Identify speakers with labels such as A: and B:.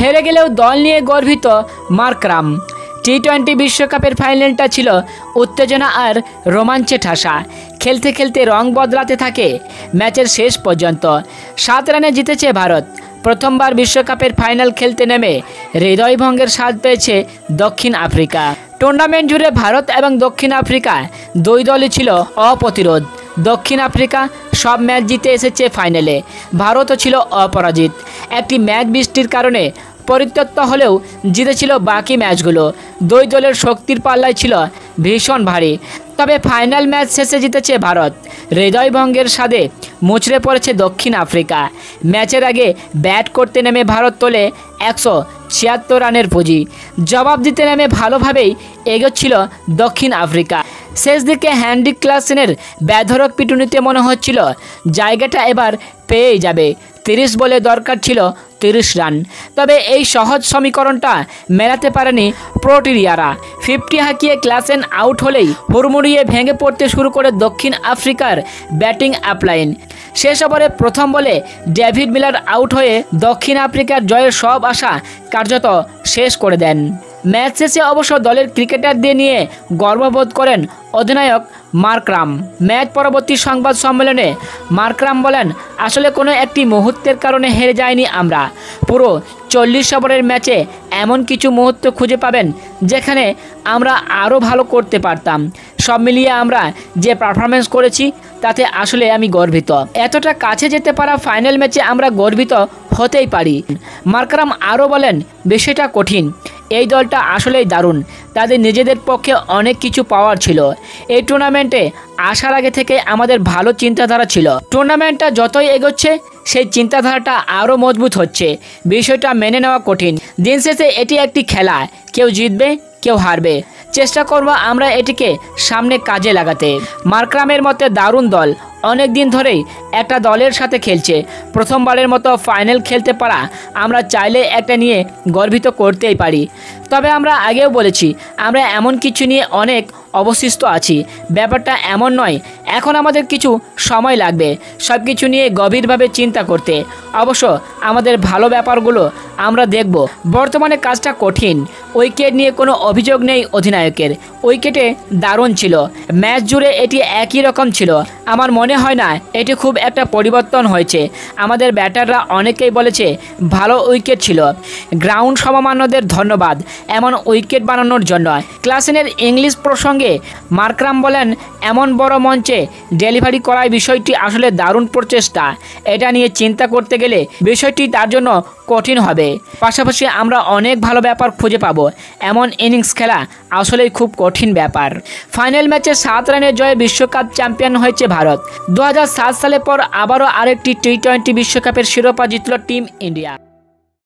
A: হেরে গেলেও দল নিয়ে গর্বিত মার্করাম। টি-20 বিশ্বকাপের ফাইনালটা ছিল উত্তেজনা আর রোমাঞ্চে ঠাসা। খেলতে খেলতে রং বদলাতে থাকে ম্যাচের শেষ পর্যন্ত। 7 রানে জিতেছে ভারত। প্রথমবার বিশ্বকাপের ফাইনাল খেলতে নেমে হৃদয়ভঙ্গের স্বাদ পেয়েছে দক্ষিণ আফ্রিকা। টুর্নামেন্ট জুড়ে ভারত এবং দক্ষিণ আফ্রিকা দুই দলই ছিল অপ্রতিরোধ। দক্ষিণ আফ্রিকা সব ম্যাচ জিতে এসেছে ফাইনালে, ভারতও ছিল অপরাজিত। একটি ম্যাচ বৃষ্টির কারণে পরিত্যক্ত হলেও জিতেছিল বাকি ম্যাচগুলো। দুই দলের শক্তির পাল্লায় ছিল ভীষণ ভারী। তবে ফাইনাল ম্যাচ শেষে জিতেছে ভারত। হৃদয়ভঙ্গের স্বাদে মুচড়ে পড়েছে দক্ষিণ আফ্রিকা। ম্যাচের আগে ব্যাট করতে নেমে ভারত তোলে 176 রানের পুঁজি। জবাব দিতে নেমে ভালোভাবেই এগোচ্ছিল দক্ষিণ আফ্রিকা। শেষ দিকে হেনরিক ক্লাসেনের বেধড়ক পিটুনিতে মনে হচ্ছিল জায়গাটা এবার পেয়েই যাবে। 30 বলে দরকার ছিল 30 রান। তবে এই সহজ সমীকরণটা মেলাতে পারেনি প্রোটিরিয়ারা। 50 হাঁকিয়ে ক্লাসেন আউট হলেই হুড়মুড়িয়ে ভেঙে পড়তে শুরু করে দক্ষিণ আফ্রিকার ব্যাটিং আপলাইন। শেষ ওভারে প্রথম বলে ডেভিড মিলার আউট হয়ে দক্ষিণ আফ্রিকার জয়ের সব আশা কার্যত শেষ করে দেন। ম্যাচ শেষে অবশ্য দলের ক্রিকেটারদের নিয়ে গর্ববোধ করেন অধিনায়ক মার্করাম। ম্যাচ পরবর্তী সংবাদ সম্মেলনে মার্করাম বলেন, আসলে কোনো একটি মুহূর্তের কারণে হেরে যায়নি আমরা। পুরো 40 ওভারের ম্যাচে এমন কিছু মুহূর্ত খুঁজে পাবেন যেখানে আমরা আরও ভালো করতে পারতাম। সব মিলিয়ে আমরা যে পারফরমেন্স করেছি তাতে আসলে আমি গর্বিত। এতটা কাছে যেতে পারা ফাইনাল ম্যাচে আমরা গর্বিত হতেই পারি। মার্করাম আরও বলেন, বিষয়টা কঠিন। এই দলটা আসলেই দারুণ। তাদের নিজেদের পক্ষে অনেক কিছু পাওয়ার ছিল। এই টুর্নামেন্টে আসার আগে থেকে আমাদের ভালো চিন্তাধারা ছিল। টুর্নামেন্টটা যতই এগোচ্ছে সেই চিন্তাধারাটা আরও মজবুত হচ্ছে। বিষয়টা মেনে নেওয়া কঠিন। দিন শেষে এটি একটি খেলা, কেউ জিতবে কেউ হারবে। চেষ্টা করব আমরা এটিকে সামনে কাজে লাগাতে। মার্করামের মতে দারুণ দল অনেক দিন ধরেই একটা দলের সাথে খেলছে। প্রথমবারের মতো ফাইনাল খেলতে পারা আমরা চাইলে একটা নিয়ে গর্বিত করতেই পারি। তবে আমরা আগেও বলেছি আমরা এমন কিছু নিয়ে অনেক অবশিষ্ট আছি। ব্যাপারটা এমন নয়, এখন আমাদের কিছু সময় লাগবে সব কিছু নিয়ে গভীরভাবে চিন্তা করতে। অবশ্য আমাদের ভালো ব্যাপারগুলো আমরা দেখব। বর্তমানে কাজটা কঠিন। উইকেট নিয়ে কোনো অভিযোগ নেই অধিনায়কের। উইকেটে দারুণ ছিল। ম্যাচ জুড়ে এটি একই রকম ছিল। আমার মনে হয় না এটি খুব একটা পরিবর্তন হয়েছে। আমাদের ব্যাটাররা অনেকেই বলেছে ভালো উইকেট ছিল। গ্রাউন্ড সমমান্যদের ধন্যবাদ এমন উইকেট বানানোর জন্য। ক্লাসেনের ইংলিশ প্রসঙ্গে মার্করাম বলেন, এমন বড় মঞ্চে ডেলিভারি করার বিষয়টি আসলে দারুণ প্রচেষ্টা। এটা নিয়ে চিন্তা করতে গেলে বিষয়টি তার জন্য কঠিন হবে। পাশাপাশি আমরা অনেক ভালো ব্যাপার খুঁজে পাবো। এমন ইনিংস খেলা আসলেই খুব কঠিন ব্যাপার। ফাইনাল ম্যাচে 7 রানের জয়ে বিশ্বকাপ চ্যাম্পিয়ন হয়েছে ভারত। 2007 সালের পর আবারও আরেকটি টি-20 বিশ্বকাপের শিরোপা জিতল টিম ইন্ডিয়া।